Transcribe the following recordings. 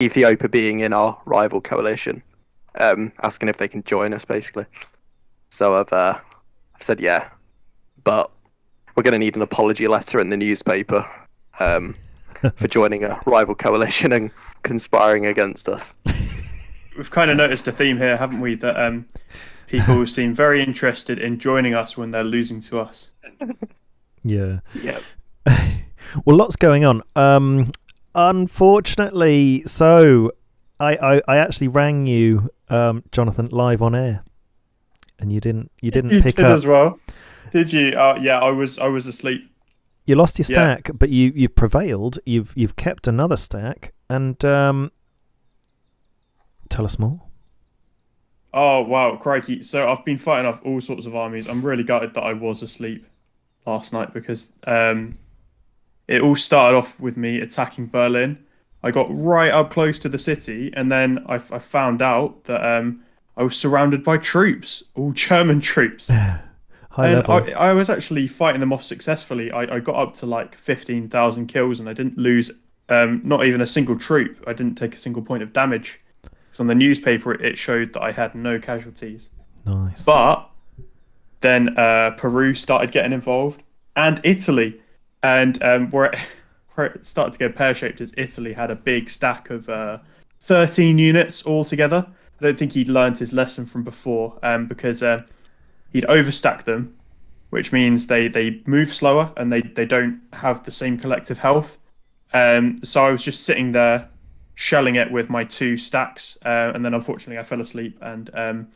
Ethiopia being in our rival coalition, asking if they can join us, basically. So I've said yeah, but we're going to need an apology letter in the newspaper for joining a rival coalition and conspiring against us. We've kind of noticed a theme here, haven't we? That people seem very interested in joining us when they're losing to us. Yeah. Yeah. Well, lots going on. Unfortunately, so I actually rang you, Jonathan, live on air, and you didn't You pick did up. as well, did you? Yeah, I was asleep. You lost your Yeah. stack, but you've prevailed. You've kept another stack, and tell us more. Oh wow, crikey! So I've been fighting off all sorts of armies. I'm really gutted that I was asleep last night because it all started off with me attacking Berlin. I got right up close to the city, and then I found out that I was surrounded by troops, all German troops. High And level. I was actually fighting them off successfully. I got up to like 15,000 kills and I didn't lose not even a single troop. I didn't take a single point of damage. Because on the newspaper, it showed that I had no casualties. Nice. But then Peru started getting involved and Italy. And where it started to get pear-shaped is Italy had a big stack of 13 units altogether. I don't think he'd learned his lesson from before because he'd overstack them, which means they move slower and they don't have the same collective health. So I was just sitting there shelling it with my two stacks, and then unfortunately I fell asleep and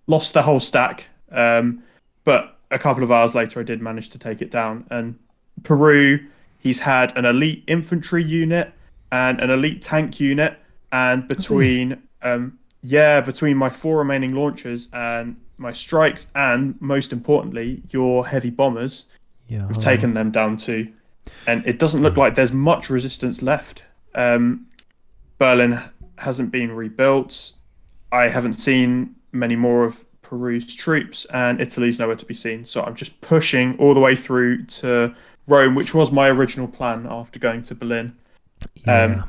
lost the whole stack. But a couple of hours later, I did manage to take it down. And Peru, he's had an elite infantry unit and an elite tank unit, and between between my four remaining launchers and my strikes, and most importantly, your heavy bombers, Yeah. we've taken them down too. And it doesn't look like there's much resistance left. Berlin hasn't been rebuilt. I haven't seen many more of Peru's troops, and Italy's nowhere to be seen. So I'm just pushing all the way through to Rome, which was my original plan after going to Berlin. Yeah.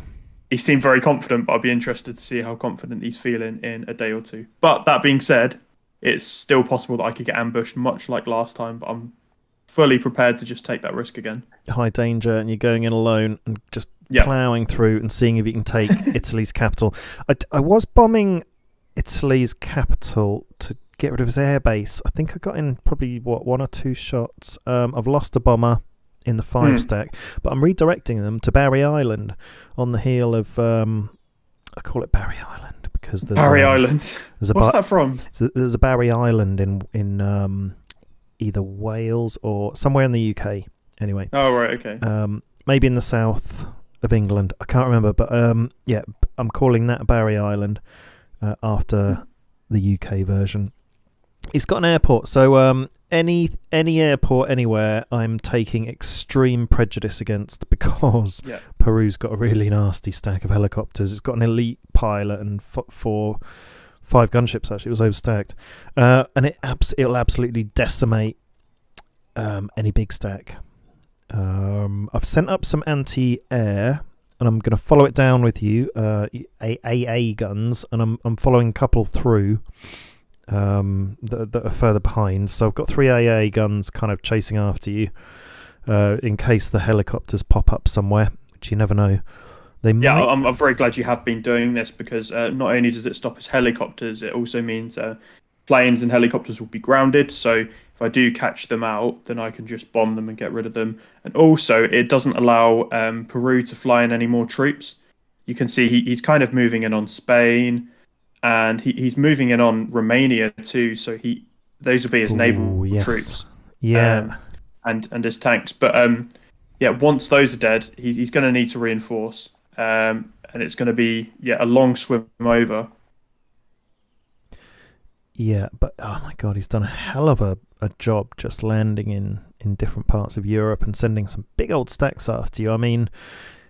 He seemed very confident, but I'll be interested to see how confident he's feeling in a day or two. But that being said, it's still possible that I could get ambushed, much like last time. But I'm fully prepared to just take that risk again. High danger, and you're going in alone and just Yeah. ploughing through and seeing if you can take Italy's capital. I was bombing Italy's capital to get rid of his airbase. I think I got in probably one or two shots. I've lost a bomber in the 5 stack, but I'm redirecting them to Barry Island on the heel of I call it Barry Island because there's Barry Island. There's a What's that from? there's a Barry Island in either Wales or somewhere in the UK. Anyway, Oh right, okay. maybe in the south of England. I can't remember, but yeah, I'm calling that Barry Island after the UK version. It's got an airport, so any airport anywhere, I'm taking extreme prejudice against because Yeah. Peru's got a really nasty stack of helicopters. It's got an elite pilot and 5 gunships. Actually, it was overstacked, and it'll absolutely decimate any big stack. I've sent up some anti-air, and I'm going to follow it down with you. AA guns, and I'm following a couple through. That are further behind. So I've got 3 AA guns kind of chasing after you in case the helicopters pop up somewhere, which you never know. They Yeah, might. I'm very glad you have been doing this because not only does it stop us helicopters, it also means planes and helicopters will be grounded. So if I do catch them out, then I can just bomb them and get rid of them. And also, it doesn't allow Peru to fly in any more troops. You can see he's kind of moving in on Spain, and he's moving in on Romania too. So those will be his naval Ooh, yes. troops. Yeah. And his tanks. But yeah, once those are dead, he's going to need to reinforce, and it's going to be a long swim over. Yeah, but oh my god, he's done a hell of a job just landing in different parts of Europe and sending some big old stacks after you. I mean,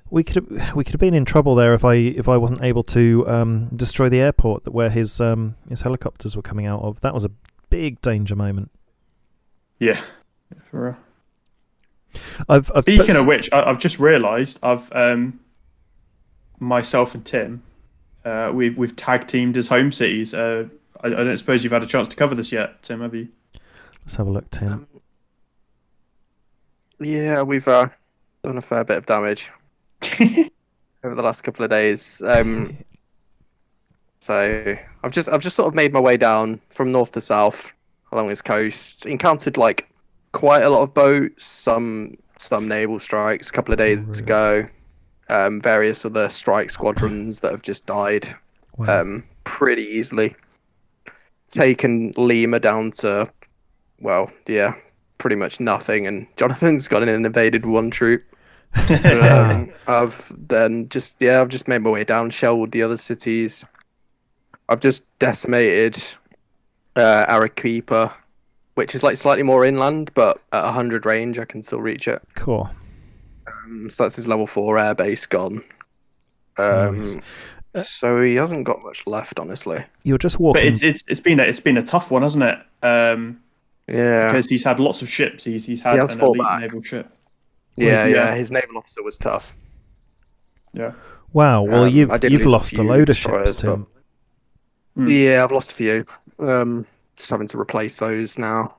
we could have been in trouble there if I wasn't able to destroy the airport where his helicopters were coming out of. That was a big danger moment. Yeah. For real. I've Speaking of which, I've just realised myself and Tim we've tag teamed as home cities. I don't suppose you've had a chance to cover this yet, Tim, have you? Let's have a look, Tim. Yeah, we've done a fair bit of damage over the last couple of days. So I've just sort of made my way down from north to south along this coast. Encountered like quite a lot of boats, some naval strikes a couple of days Really? ago. Various other strike squadrons that have just died Wow. pretty easily. Taken Lima down to, well, yeah, pretty much nothing, and Jonathan's got an invaded one troop. I've just made my way down, shelled the other cities. I've just decimated Arequipa, which is like slightly more inland, but at 100 range, I can still reach it. Cool. So that's his level 4 air base gone. Nice. So he hasn't got much left, honestly. You're just But walking. it's been a tough one, hasn't it? Yeah, Because he's had lots of ships. He's had He has an fought elite back. naval ship. yeah. His naval officer was tough. Yeah. Wow. Well, I you've did lose a lost a few load of destroyers, ships, Tim. Yeah, I've lost a few. Just having to replace those now.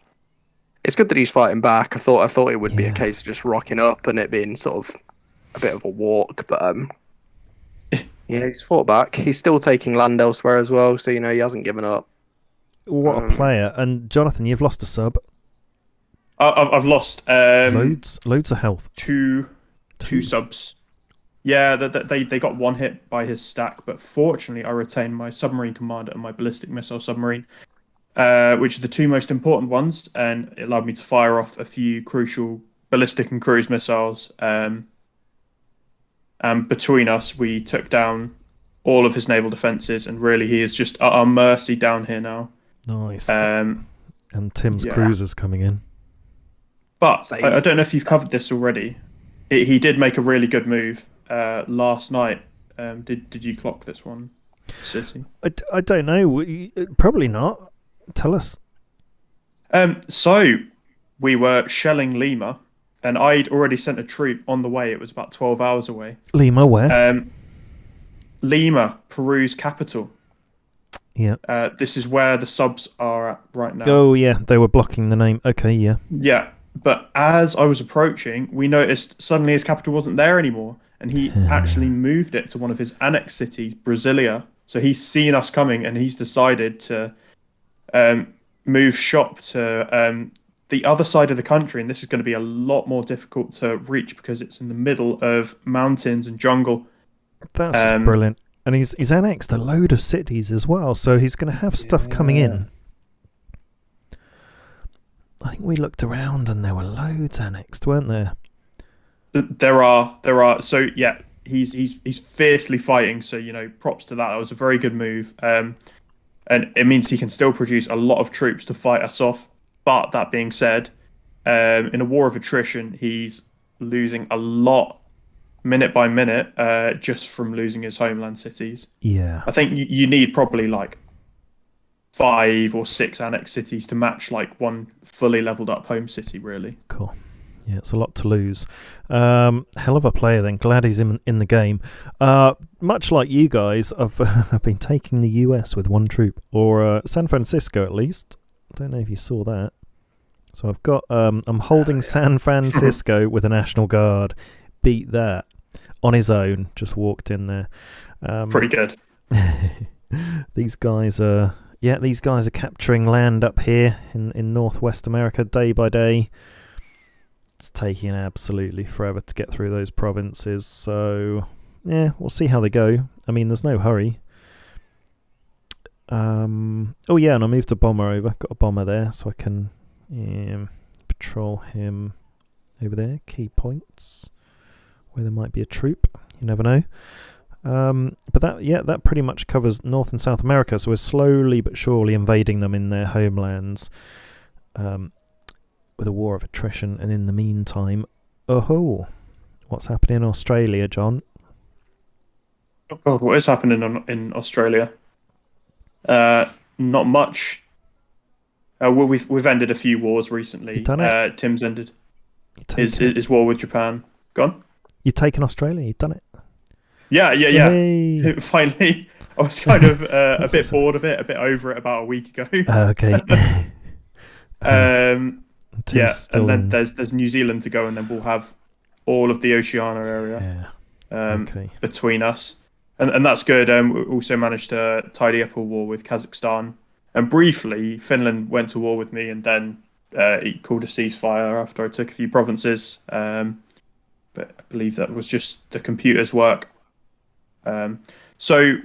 It's good that he's fighting back. I thought it would be Yeah. a case of just rocking up and it being sort of a bit of a walk, but yeah, he's fought back. He's still taking land elsewhere as well, so he hasn't given up. What a player! And Jonathan, you've lost a sub. I've lost Loads of health. two subs. Yeah, they got one hit by his stack, but fortunately I retained my submarine commander and my ballistic missile submarine, which are the two most important ones, and it allowed me to fire off a few crucial ballistic and cruise missiles. And between us, we took down all of his naval defences, and really he is just at our mercy down here now. Nice. Um, And Tim's yeah. cruisers coming in. But I don't know if you've covered this already. He did make a really good move last night. Did you clock this one, City? I don't know. Probably not. Tell us. So we were shelling Lima, and I'd already sent a troop on the way. It was about 12 hours away. Lima, where? Lima, Peru's capital. Yeah. This is where the subs are at right now. Oh, yeah. They were blocking the name. Okay, yeah. Yeah, but as I was approaching, we noticed suddenly his capital wasn't there anymore, and he actually moved it to one of his annex cities, Brasilia. So he's seen us coming, and he's decided to move shop to the other side of the country, and this is going to be a lot more difficult to reach because it's in the middle of mountains and jungle. That's just brilliant. And he's annexed a load of cities as well, so he's going to have stuff coming in. I think we looked around and there were loads annexed, weren't there? There are. So yeah, he's fiercely fighting. So props to that. That was a very good move. And it means he can still produce a lot of troops to fight us off. But that being said, in a war of attrition, he's losing a lot minute by minute, just from losing his homeland cities. Yeah. I think you need probably like 5 or 6 annex cities to match like one fully leveled up home city, really. Cool. Yeah, it's a lot to lose. Hell of a player then. Glad he's in the game. Much like you guys, I've been taking the US with one troop, or San Francisco at least. I don't know if you saw that. So I've got I'm holding San Francisco with a National Guard. Beat that on his own. Just walked in there. Pretty good. These guys are capturing land up here in Northwest America day by day. It's taking absolutely forever to get through those provinces. So yeah, we'll see how they go. I mean, there's no hurry. Oh yeah, and I moved a bomber over. Got a bomber there, so I can patrol him over there. Key points where there might be a troop. You never know. But that pretty much covers North and South America. So we're slowly but surely invading them in their homelands, with a war of attrition. And in the meantime, what's happening in Australia, John? Oh God, what is happening in Australia? Not much. We've ended a few wars recently. You done it? Tim's ended his war with Japan. Gone. You've taken Australia. You've done it. Yeah. Yay. Finally, I was kind of a That's bit awesome. bored of it, a bit over it about a week ago. Okay. um, Tim's yeah, and still then in. there's New Zealand to go, and then we'll have all of the Oceania area Yeah. Okay. between us, and that's good. We also managed to tidy up a war with Kazakhstan, and briefly Finland went to war with me, and then he called a ceasefire after I took a few provinces. But I believe that was just the computer's work. So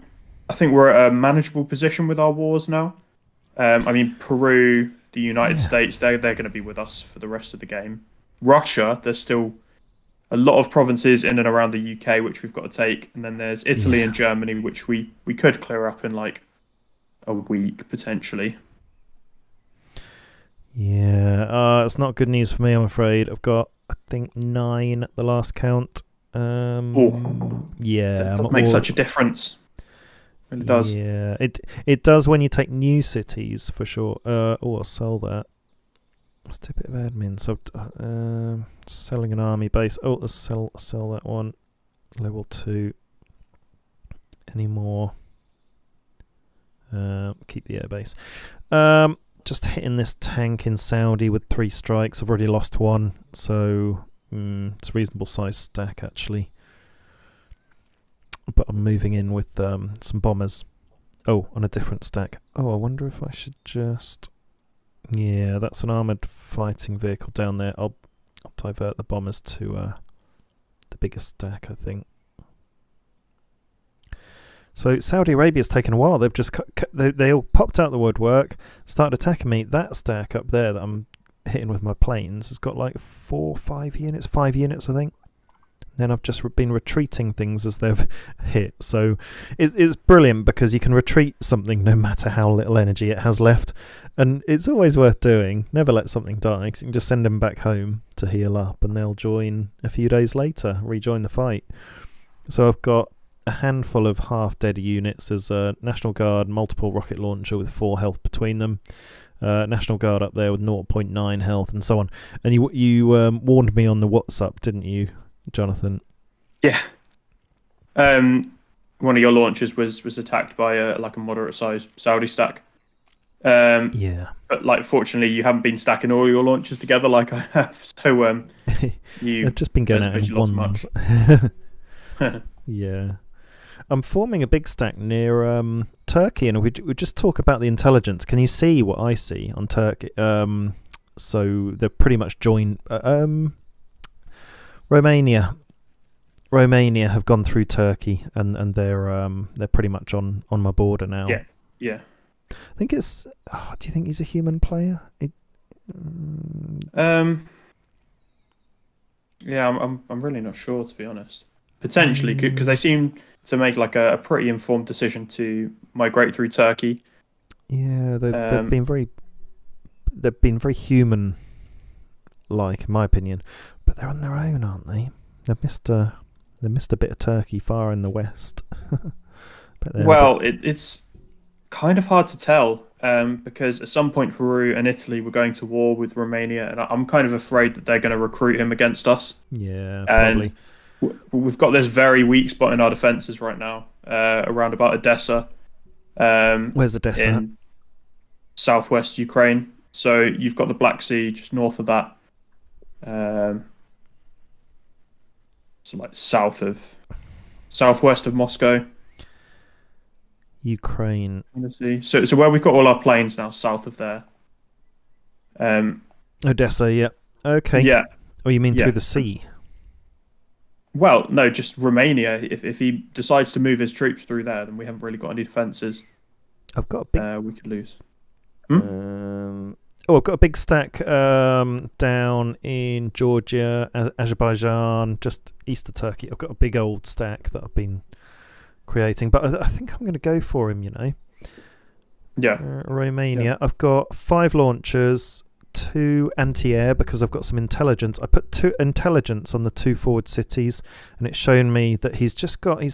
I think we're at a manageable position with our wars now. I mean, Peru, the United Yeah. States, they're going to be with us for the rest of the game. Russia, there's still a lot of provinces in and around the UK which we've got to take, and then there's Italy Yeah. and Germany which we could clear up in like a week potentially. Yeah. It's not good news for me, I'm afraid. I've got, I think, 9 at the last count. Yeah. That I'm does at make war. such a difference. It really does. Yeah. It does when you take new cities, for sure. I'll sell that. Let's do a bit of admin. So, selling an army base. Oh, let's sell that one. Level 2. Any more? Keep the airbase. Just hitting this tank in Saudi with 3 strikes. I've already lost 1, so it's a reasonable size stack actually. But I'm moving in with some bombers. Oh, on a different stack. Oh, I wonder if I should just... Yeah, that's an armoured fighting vehicle down there. I'll divert the bombers to the bigger stack, I think. So Saudi Arabia's taken a while. They've just they all popped out the woodwork, started attacking me. That stack up there that I'm hitting with my planes has got like 5 units, I think. Then I've just been retreating things as they've hit. So it's brilliant because you can retreat something no matter how little energy it has left. And it's always worth doing. Never let something die, because you can just send them back home to heal up and they'll join a few days later, rejoin the fight. So I've got a handful of half-dead units. There's a National Guard multiple rocket launcher with 4 health between them. National Guard up there with 0.9 health and so on. And you warned me on the WhatsApp, didn't you, Jonathan? Yeah. One of your launchers was attacked by a moderate-sized Saudi stack. Yeah. But like, fortunately, you haven't been stacking all your launchers together like I have. So I've just been going out in ones. Yeah. I'm forming a big stack near Turkey, and we just talk about the intelligence. Can you see what I see on Turkey? So they're pretty much joined. Romania have gone through Turkey, and they're pretty much on my border now. Yeah. I think it's. Oh, do you think he's a human player? Yeah, I'm really not sure, to be honest. Potentially, because they seem to make like a pretty informed decision to migrate through Turkey. Yeah, they've been very human, like, in my opinion. But they're on their own, aren't they? They missed a bit of Turkey far in the west. Well, it's kind of hard to tell, because at some point Peru and Italy were going to war with Romania, and I'm kind of afraid that they're going to recruit him against us. Yeah, probably. And we've got this very weak spot in our defences right now, around about Odessa. Where's Odessa? In southwest Ukraine. So you've got the Black Sea just north of that. So like southwest of Moscow. Ukraine. So where we've got all our planes now, south of there. Odessa, yeah. Okay. Yeah. Oh, you mean through the sea? Well, no, just Romania. If he decides to move his troops through there, then we haven't really got any defences. I've got a big... we could lose. I've got a big stack down in Georgia, Azerbaijan, just east of Turkey. I've got a big old stack that I've been creating, but I think I'm going to go for him, you know. Yeah. Romania. Yeah. I've got 5 launchers, 2 anti-air because I've got some intelligence. I put 2 intelligence on the 2 forward cities, and it's shown me that he's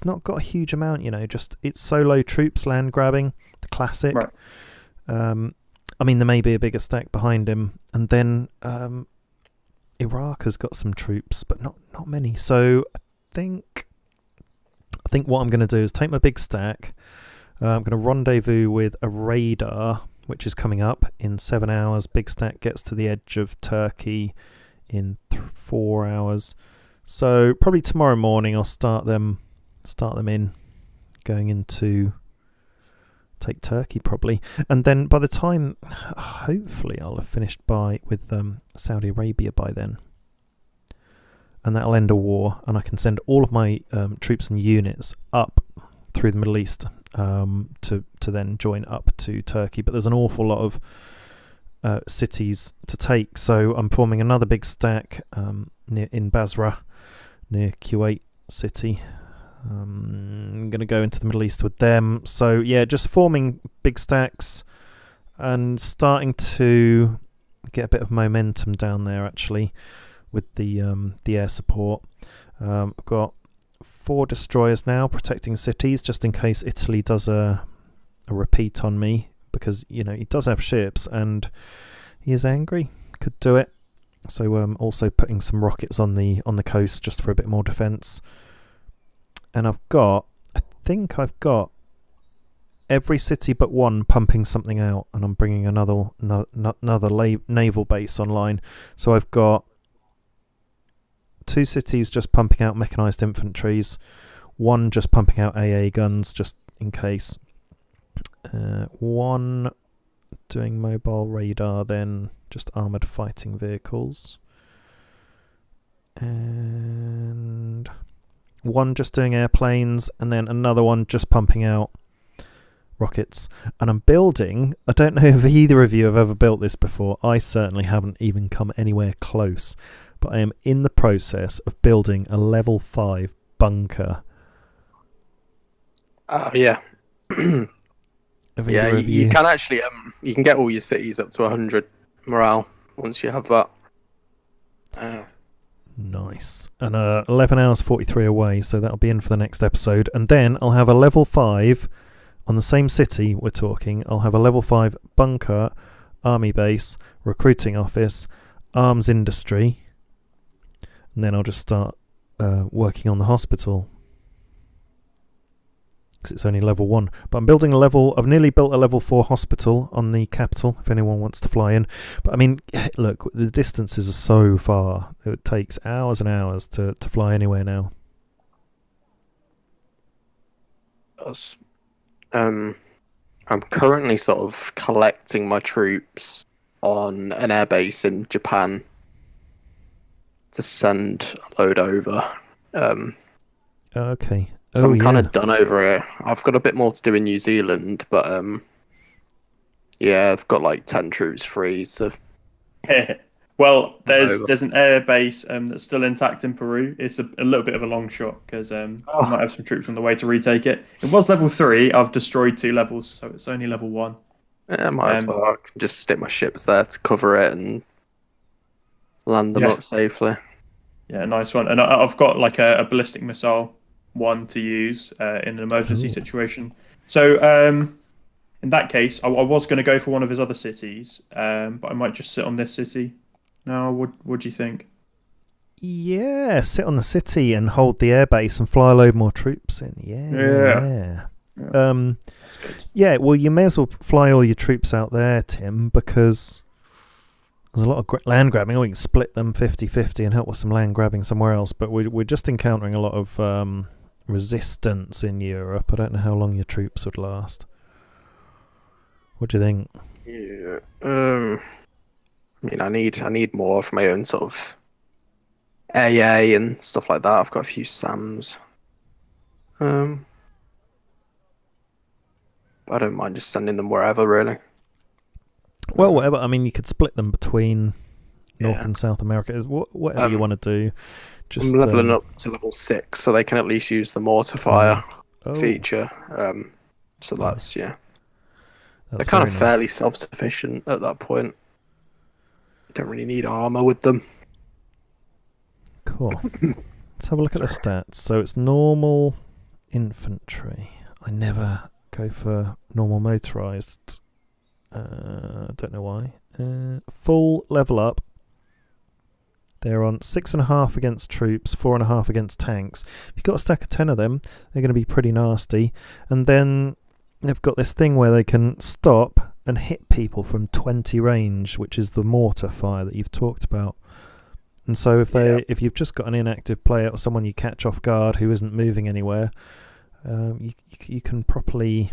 not got a huge amount, you know, just it's solo troops land grabbing, the classic. Right. I mean, there may be a bigger stack behind him, and then Iraq has got some troops, but not many. So I I think what I'm going to do is take my big stack. I'm going to rendezvous with a radar, which is coming up in 7 hours. Big stack gets to the edge of Turkey in 4 hours. So probably tomorrow morning I'll start them in, going into take Turkey probably, and then by the time hopefully I'll have finished with Saudi Arabia by then, and that'll end a war, and I can send all of my troops and units up through the Middle East to then join up to Turkey. But there's an awful lot of cities to take, so I'm forming another big stack in Basra near Kuwait city. I'm going to go into the Middle East with them. So yeah, just forming big stacks and starting to get a bit of momentum down there actually with the air support. I've got 4 destroyers now protecting cities just in case Italy does a repeat on me, because he does have ships and he is angry. Could do it. So also putting some rockets on the coast just for a bit more defence. And I think I've got every city but one pumping something out, and I'm bringing another naval base online. So I've got 2 cities just pumping out mechanised infantries, 1 just pumping out AA guns just in case, 1 doing mobile radar, then just armoured fighting vehicles, and 1 just doing airplanes, and then another 1 just pumping out rockets. And I'm building, I don't know if either of you have ever built this before, I certainly haven't even come anywhere close, but I am in the process of building a level 5 bunker. Yeah. Yeah, you can actually you can get all your cities up to 100 morale once you have that. Nice. And 11 hours 43 away, so that'll be in for the next episode. And then I'll have a level 5 on the same city we're talking. I'll have a level 5 bunker, army base, recruiting office, arms industry, and then I'll just start working on the hospital, because it's only level 1. But I'm building I've nearly built a level 4 hospital on the capital, if anyone wants to fly in. But I mean, look, the distances are so far. It takes hours and hours to fly anywhere now. I'm currently sort of collecting my troops on an airbase in Japan to send a load over. Okay. So I'm kind of done over here. I've got a bit more to do in New Zealand, but yeah, I've got like 10 troops free. So well, there's an air base that's still intact in Peru. It's a little bit of a long shot because I might have some troops on the way to retake it. It was level 3. I've destroyed 2 levels, so it's only level 1. Yeah, might as well. I can just stick my ships there to cover it and land them up safely. Yeah, nice one. And I've got like a ballistic missile 1 to use in an emergency situation. So in that case, I was going to go for one of his other cities, but I might just sit on this city. Now, what do you think? Yeah, sit on the city and hold the airbase and fly a load more troops in. Yeah. That's good. Yeah, well, you may as well fly all your troops out there, Tim, because there's a lot of land grabbing. We can split them 50-50 and help with some land grabbing somewhere else, but we're just encountering a lot of resistance in Europe. I don't know how long your troops would last. What do you think? Yeah. I mean, I need more for my own sort of AA and stuff like that. I've got a few SAMs. I don't mind just sending them wherever, really. Well, whatever. I mean, you could split them between North and South America. Whatever you want to do. Just I'm leveling up to level 6, so they can at least use the mortar fire feature. So nice. They're That's kind of very fairly nice. self-sufficient at that point. You don't really need armor with them. Cool. Let's have a look at the stats. So it's normal infantry. I never go for normal motorized. I don't know why. Full level up. They're on 6.5 against troops, 4.5 against tanks. If you've got a stack of 10 of them, they're going to be pretty nasty. And then they've got this thing where they can stop and hit people from 20 range, which is the mortar fire that you've talked about. And so if you've just got an inactive player or someone you catch off guard who isn't moving anywhere, you can properly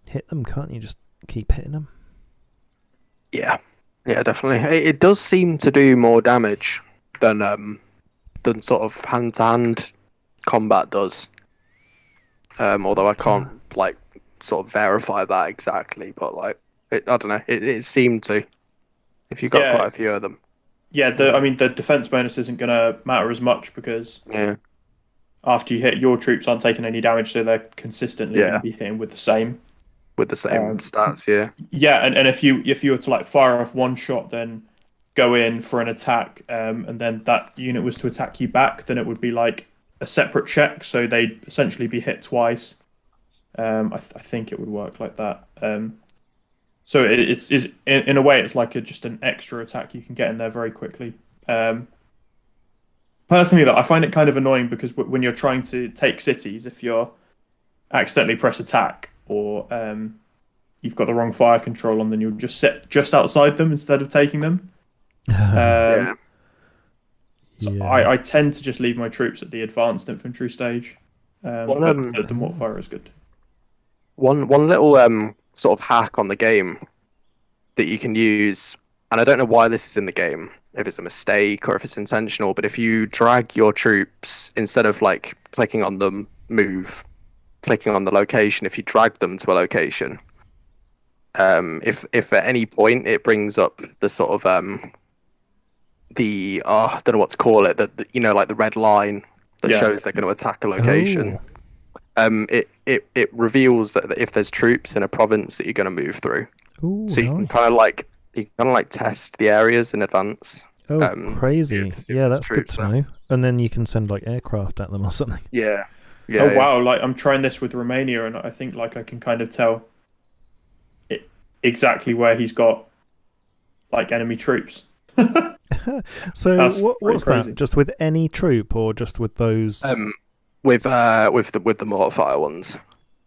hit them, can't you? Just keep hitting them. Yeah, definitely. It does seem to do more damage than sort of hand-to-hand combat does. Although I can't like sort of verify that exactly, but like I don't know. It seemed to. If you got quite a few of them. Yeah, the defense bonus isn't going to matter as much because after you hit, your troops aren't taking any damage, so they're consistently going to be hitting with the same stats. Yeah. Yeah, and if you were to like fire off one shot, then go in for an attack, and then that unit was to attack you back, then it would be like a separate check, so they'd essentially be hit twice. I think it would work like that. So it's in a way it's like just an extra attack you can get in there very quickly. Personally, though, I find it kind of annoying because when you're trying to take cities, if you're accidentally press attack or you've got the wrong fire control on, then you'll just sit just outside them instead of taking them. So I tend to just leave my troops at the advanced infantry stage. But the mortar fire is good. One little sort of hack on the game that you can use, and I don't know why this is in the game, if it's a mistake or if it's intentional, but if you drag your troops, instead of like clicking on them, clicking on the location, if you drag them to a location, if at any point it brings up the sort of I don't know what to call it, that you know, like the red line that shows they're going to attack a location. It reveals that if there's troops in a province that you're going to move through. Ooh, so you can kind of like test the areas in advance. Oh, crazy! Yeah, that's good to know. And then you can send like aircraft at them or something. Yeah. Wow! Like I'm trying this with Romania, and I think like I can kind of tell exactly where he's got like enemy troops. So what's crazy. That? Just with any troop, or just with those? With the mortar fire ones.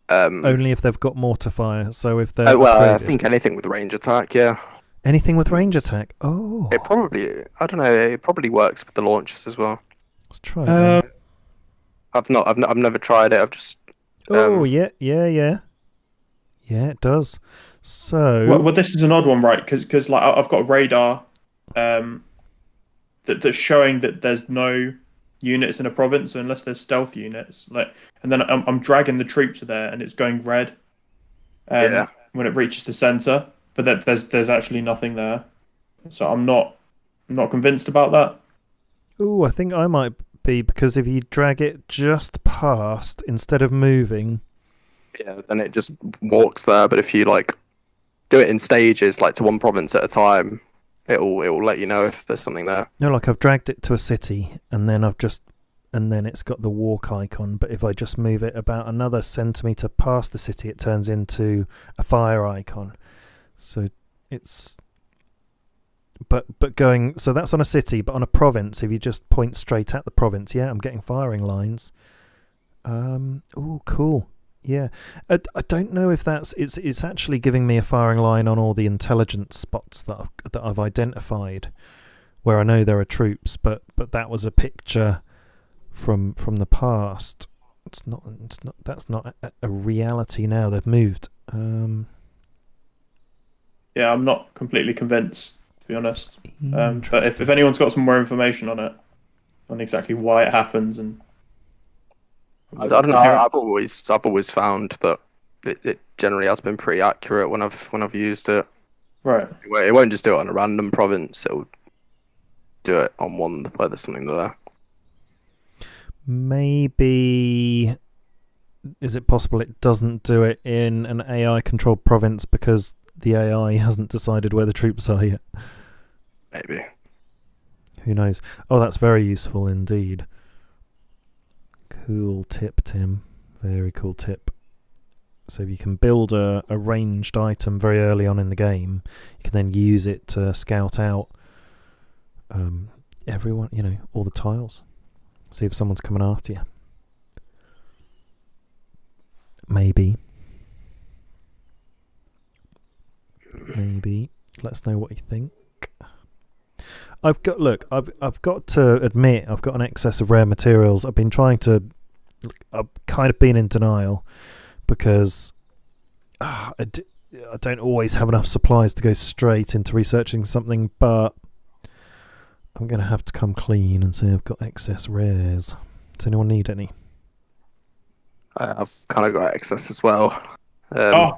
Only if they've got mortar fire. So if they're I think anything with range attack, yeah. Anything with range attack. Oh. It probably, I don't know. It probably works with the launchers as well. Let's try it. I've never tried it. I've just. Yeah, it does. So. Well, this is an odd one, right? Because like I've got a radar, that's showing that there's no units in a province unless there's stealth units. Like, and then I'm dragging the troops there, and it's going red. When it reaches the center, but there's actually nothing there. So I'm not convinced about that. Oh, I think I might be, because if you drag it just past instead of moving, then it just walks there. But if you like do it in stages, like to one province at a time, it'll let you know if there's something there. No, like I've dragged it to a city, and then it's got the walk icon. But if I just move it about another centimetre past the city, it turns into a fire icon. So it's. But going, so that's on a city, but on a province, if you just point straight at the province, I'm getting firing lines. Oh, cool. Yeah, I don't know if it's actually giving me a firing line on all the intelligence spots that I've identified, where I know there are troops, but that was a picture from the past. That's not a reality now. They've moved. Yeah, I'm not completely convinced, to be honest. But if anyone's got some more information on it, on exactly why it happens, and I don't know. I've always found that it generally has been pretty accurate when I've used it. Right. It won't just do it on a random province. It'll do it on one where there's something there. Maybe is it possible it doesn't do it in an AI controlled province because the AI hasn't decided where the troops are yet? Maybe. Who knows? Oh, that's very useful indeed. Cool tip, Tim. Very cool tip. So if you can build a ranged item very early on in the game, you can then use it to scout out everyone, all the tiles. See if someone's coming after you. Maybe. Let us know what you think. I've got to admit, I've got an excess of rare materials. I've kind of been in denial because I don't always have enough supplies to go straight into researching something, but I'm going to have to come clean and say I've got excess rares. Does anyone need any? I've kind of got excess as well. Yeah.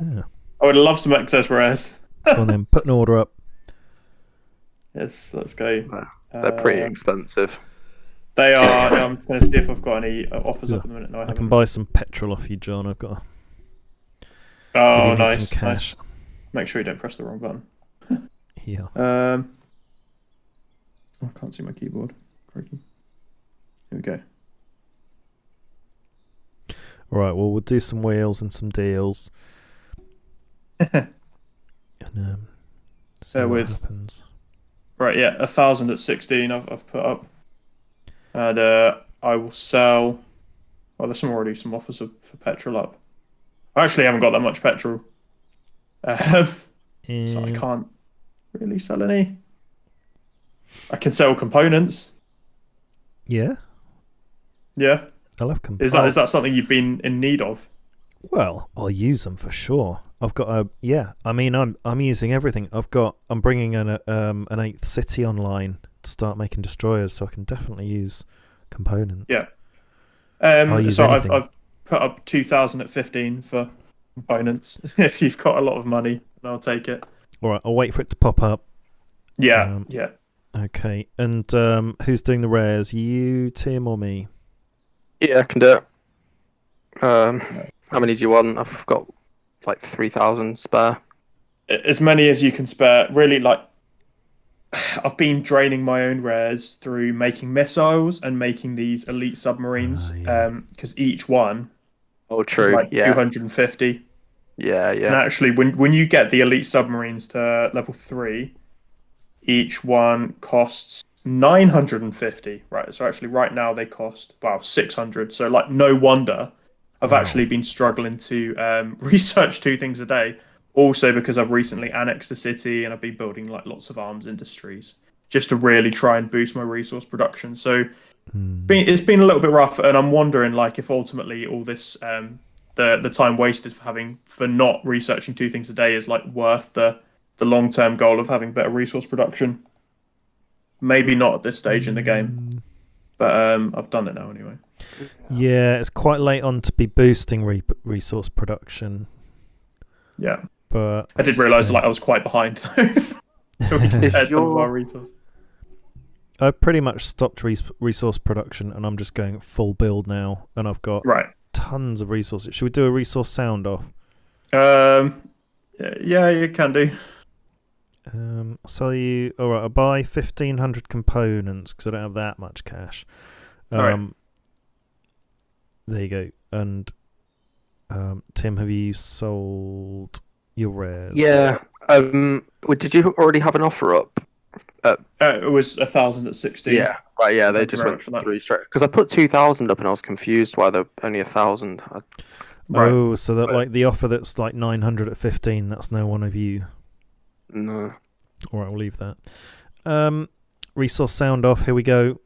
I would love some excess rares. Go on then, put an order up. Yes, let's go. They're pretty expensive. They are. I'm going to see if I've got any offers up at the minute. No, I can buy some petrol off you, John. I've got. Oh, nice. Some cash. Nice. Make sure you don't press the wrong button. Yeah. I can't see my keyboard. Crikey. Here we go. All right. Well, we'll do some wheels and some deals. And see what happens. Right, yeah, 1,000 at 16 I've put up. And I will sell... Well, there's already some offers for petrol up. I actually haven't got that much petrol. So I can't really sell any. I can sell components. Yeah? Yeah. I love components. Is that something you've been in need of? Well, I'll use them for sure. I've got a I'm using everything. I'm bringing an 8th city online to start making destroyers, so I can definitely use components. Yeah. So I've put up 2,000 at 15 for components. If you've got a lot of money, then I'll take it. All right, I'll wait for it to pop up. Yeah. Yeah. Okay, and who's doing the rares? You, Tim, or me? Yeah, I can do it. How many do you want? I've got like 3,000 spare. As many as you can spare. Really, I've been draining my own rares through making missiles and making these elite submarines. Because each one is is like 250. Yeah. And actually, when you get the elite submarines to level 3, each one costs 950. Right. So actually, right now they cost 600. So no wonder I've actually been struggling to research 2 things a day. Also because I've recently annexed a city and I've been building lots of arms industries just to really try and boost my resource production. So it's been a little bit rough, and I'm wondering if ultimately all this the time wasted for not researching 2 things a day is worth the long-term goal of having better resource production. Maybe not at this stage in the game, but I've done it now anyway. Yeah, it's quite late on to be boosting resource production. Yeah, but I did realise I was quite behind though. Our resource. I've pretty much stopped resource production, and I'm just going full build now, and I've got tons of resources. Should we do a resource sound off? Yeah, you can do. Sell you. All right, I'll buy 1,500 components because I don't have that much cash. There you go. And Tim, have you sold your rares? Yeah. Did you already have an offer up? It was 1,000 at 16. Yeah. Right. Yeah, they just went through straight. Because I put 2,000 up and I was confused why they're only 1,000. Oh, so that the offer that's 900 at 15. That's no one of you. No. All right, we'll leave that. Resource sound off. Here we go.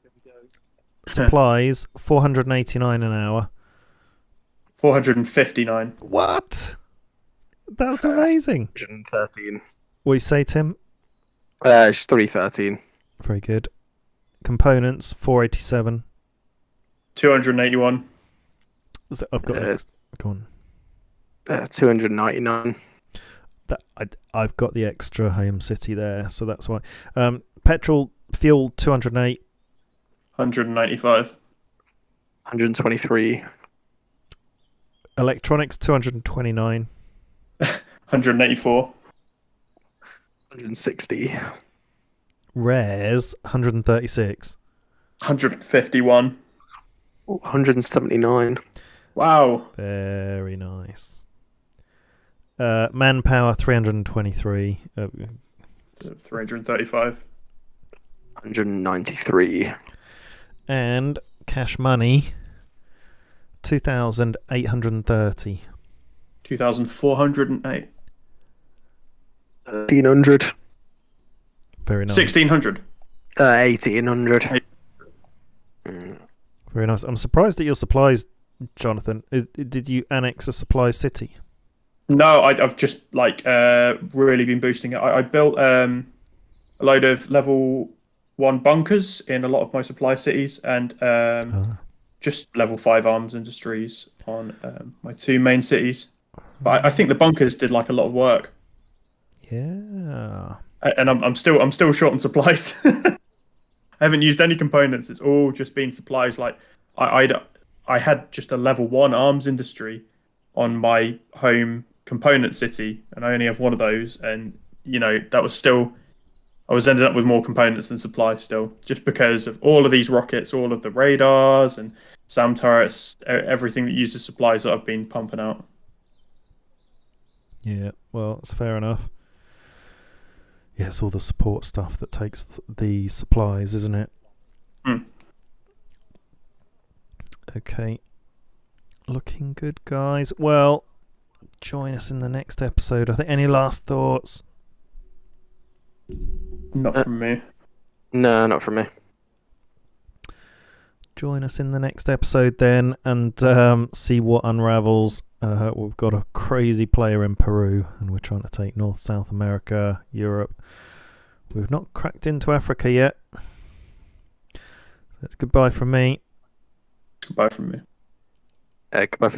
Supplies 489 an hour. 459. What? That's amazing. 113. What do you say, Tim? It's 313. Very good. Components 487. 281. I've got it. Go on. 299. I've got the extra home city there, so that's why. Petrol fuel 208. 195. 123. Electronics 229. 184. 160. Rares 136. 151. 179. Wow. Very nice. Manpower 323. 335. 193. And cash money, 2,830. 2,408. 1,300. Very nice. 1,600. 1,800. Very nice. I'm surprised at your supplies, Jonathan. Did you annex a supply city? No, I've just really been boosting it. I built a load of level 1 bunkers in a lot of my supply cities, and just level 5 arms industries on my 2 main cities. But I think the bunkers did like a lot of work. Yeah. And I'm still short on supplies. I haven't used any components. It's all just been supplies. Like I had just a level 1 arms industry on my home component city, and I only have one of those. And that was still, I was ending up with more components than supplies still, just because of all of these rockets, all of the radars and SAM turrets, everything that uses supplies that I've been pumping out. Yeah, well, it's fair enough. Yeah, it's all the support stuff that takes the supplies, isn't it? Mm. Okay. Looking good, guys. Well, join us in the next episode. I think. Any last thoughts? Not from me. No, not from me. Join us in the next episode then, and see what unravels. We've got a crazy player in Peru, and we're trying to take North, South America, Europe. We've not cracked into Africa yet. That's goodbye from me. Goodbye from me. Goodbye.